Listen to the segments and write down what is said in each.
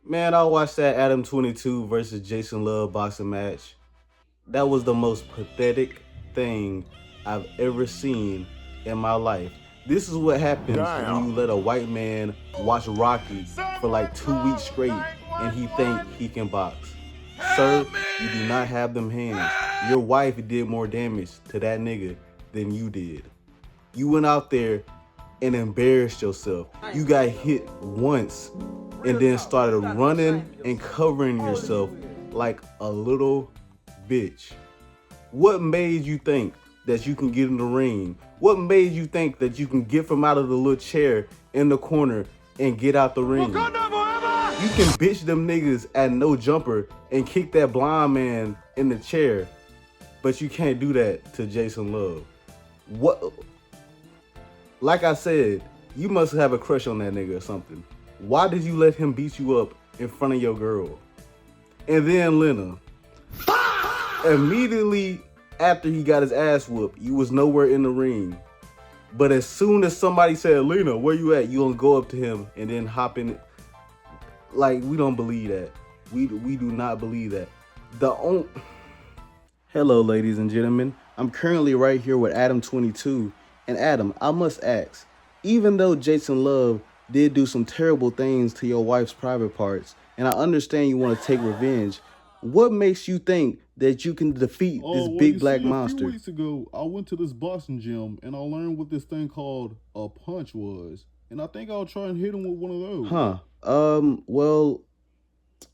Man, I watched that Adam22 versus Jason Love boxing match. That was the most pathetic thing I've ever seen in my life. This is what happens when you let a white man watch Rocky for like 2 weeks straight and he think he can box. Sir, you do not have them hands. Your wife did more damage to that nigga than you did. You went out there and embarrassed yourself. You got hit once and then started running and covering yourself like a little bitch. What made you think that you can get in the ring? What made you think that you can get from out of the little chair in the corner and get out the ring? You can bitch them niggas at no jumper and kick that blind man in the chair, but you can't do that to Jason Love. What? Like I said, you must have a crush on that nigga or something. Why did you let him beat you up in front of your girl? And then Lena, immediately after he got his ass whooped, you was nowhere in the ring. But as soon as somebody said, Lena, where you at? You gonna go up to him and then hop in it. Like, we don't believe that. We do not believe that. Hello, ladies and gentlemen. I'm currently right here with Adam22. And Adam, I must ask, even though Jason Love did do some terrible things to your wife's private parts, and I understand you want to take revenge, what makes you think that you can defeat this big black monster? A few weeks ago, I went to this boxing gym and I learned what this thing called a punch was. And I think I'll try and hit him with one of those. Well,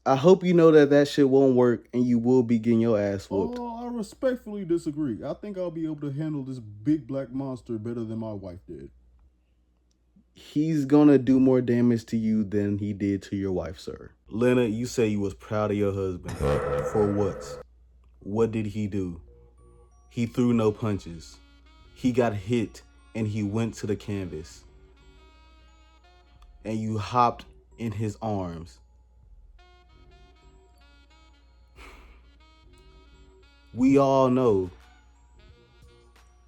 I hope you know that shit won't work and you will be getting your ass whooped. I respectfully disagree. I think I'll be able to handle this big black monster better than my wife did. He's gonna do more damage to you than he did to your wife, sir. Lena, you say you was proud of your husband. For what? What did he do? He threw no punches. He got hit and he went to the canvas. And you hopped in his arms. We all know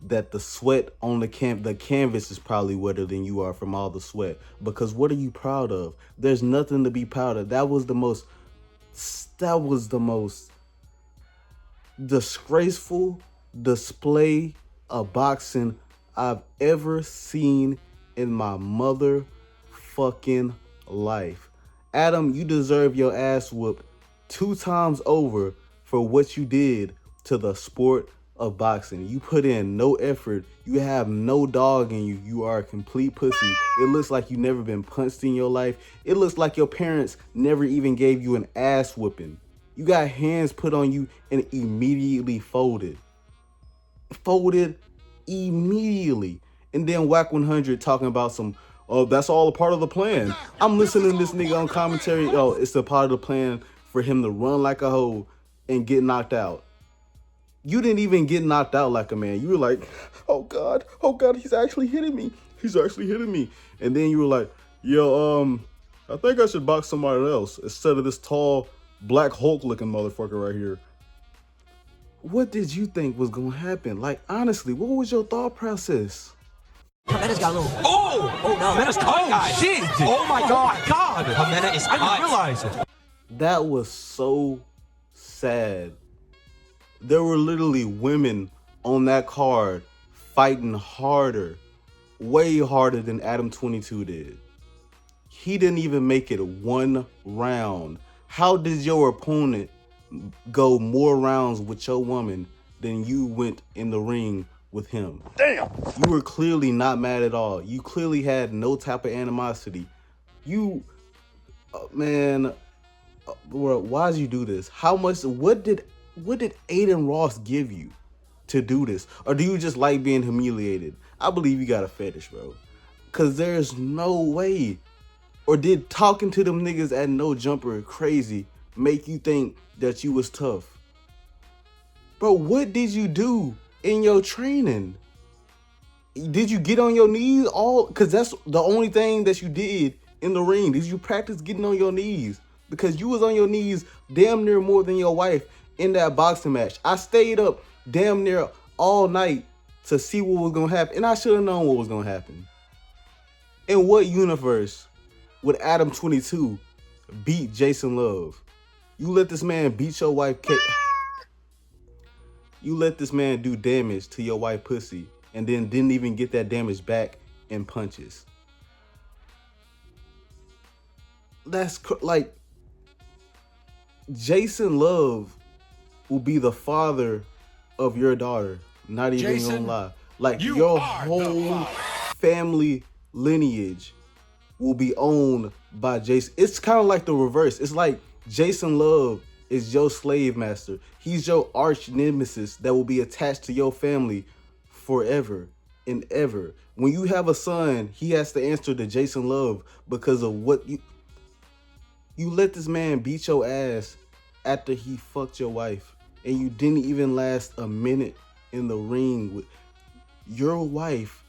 that the sweat on the canvas is probably wetter than you are from all the sweat. Because what are you proud of? There's nothing to be proud of. That was the most disgraceful display of boxing I've ever seen in my motherfucking life. Adam, you deserve your ass whooped 2 times over for what you did to the sport of boxing. You put in no effort. You have no dog in you. You are a complete pussy. It looks like you never been punched in your life. It looks like your parents never even gave you an ass whooping. You got hands put on you and immediately folded. Folded immediately. And then Whack 100 talking about some, oh, that's all a part of the plan. I'm listening to this nigga on commentary. Oh, it's a part of the plan for him to run like a hoe and get knocked out. You didn't even get knocked out like a man. You were like, oh God, he's actually hitting me. He's actually hitting me. And then you were like, yo, I think I should box somebody else instead of this tall, black Hulk looking motherfucker right here. What did you think was gonna happen? Like, honestly, what was your thought process? Jimenez got a little. Oh, no, Jimenez cut, guys. Shit. Oh my God. Jimenez is cut. I didn't realize it. That was so sad. There were literally women on that card fighting harder, way harder than Adam22 did. He didn't even make it 1 round. How did your opponent go more rounds with your woman than you went in the ring with him? Damn! You were clearly not mad at all. You clearly had no type of animosity. You, man, why'd you do this? What did Aiden Ross give you to do this? Or do you just like being humiliated? I believe you got a fetish, bro. Cause there's no way. Or did talking to them niggas at No Jumper crazy make you think that you was tough? Bro, what did you do in your training? Did you get on your knees cause that's the only thing that you did in the ring. Did you practice getting on your knees? Because you was on your knees damn near more than your wife in that boxing match. I stayed up damn near all night to see what was gonna happen, and I should have known what was gonna happen. In what universe would Adam22 beat Jason Love. You let this man beat your wife. You let this man do damage to your wife pussy and then didn't even get that damage back in punches. That's like, Jason Love will be the father of your daughter. Not even gonna lie. Like, your whole family lineage will be owned by Jason. It's kind of like the reverse. It's like Jason Love is your slave master. He's your arch nemesis that will be attached to your family forever and ever. When you have a son, he has to answer to Jason Love because of what you let this man beat your ass after he fucked your wife, and you didn't even last a minute in the ring with your wife.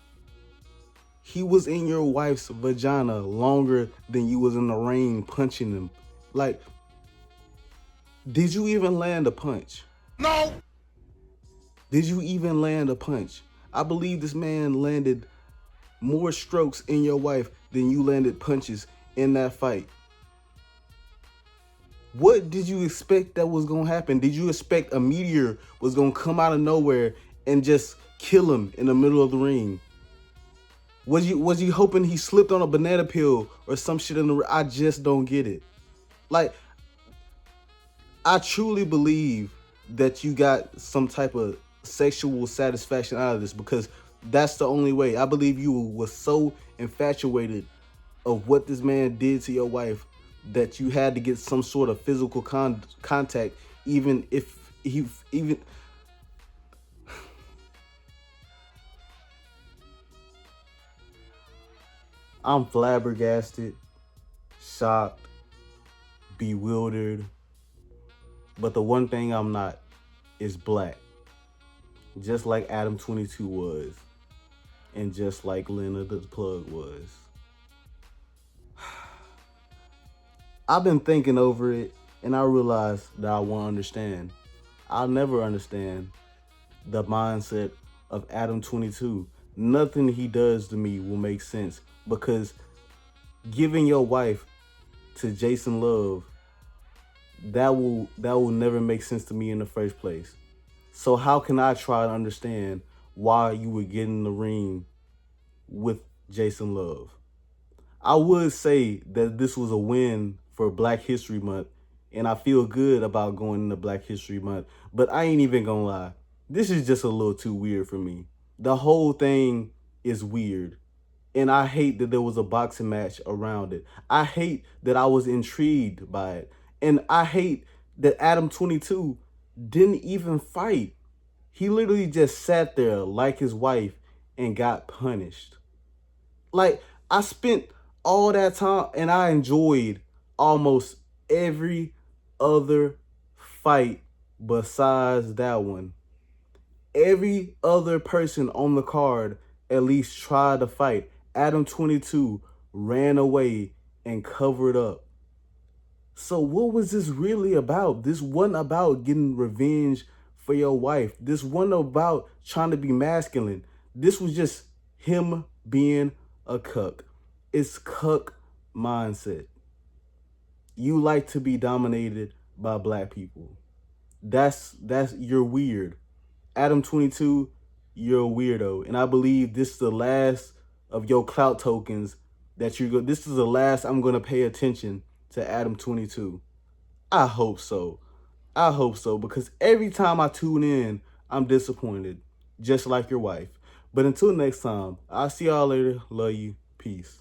He was in your wife's vagina longer than you was in the ring punching him. Like, did you even land a punch? No. Did you even land a punch? I believe this man landed more strokes in your wife than you landed punches in that fight. What did you expect that was gonna happen? Did you expect a meteor was gonna come out of nowhere and just kill him in the middle of the ring? Was you hoping he slipped on a banana peel or some shit in the ring? I just don't get it. Like, I truly believe that you got some type of sexual satisfaction out of this, because that's the only way. I believe you was so infatuated of what this man did to your wife that you had to get some sort of physical contact, even if even. I'm flabbergasted, shocked, bewildered, but the one thing I'm not is black. Just like Adam22 was, and just like Lena the Plug was. I've been thinking over it, and I realized that I won't understand. I'll never understand the mindset of Adam22. Nothing he does to me will make sense, because giving your wife to Jason Love, that will never make sense to me in the first place. So how can I try to understand why you would get in the ring with Jason Love? I would say that this was a win for Black History Month, and I feel good about going into Black History Month, but I ain't even gonna lie. This is just a little too weird for me. The whole thing is weird, and I hate that there was a boxing match around it. I hate that I was intrigued by it, and I hate that Adam22 didn't even fight. He literally just sat there like his wife and got punished. Like, I spent all that time and I enjoyed almost every other fight besides that one. Every other person on the card at least tried to fight. Adam22 ran away and covered up. So what was this really about? This wasn't about getting revenge for your wife. This wasn't about trying to be masculine. This was just him being a cuck. It's cuck mindset. You like to be dominated by black people. You're weird. Adam22, you're a weirdo. And I believe this is the last of your clout tokens that this is the last I'm gonna pay attention to Adam22. I hope so. I hope so, because every time I tune in, I'm disappointed, just like your wife. But until next time, I'll see y'all later. Love you. Peace.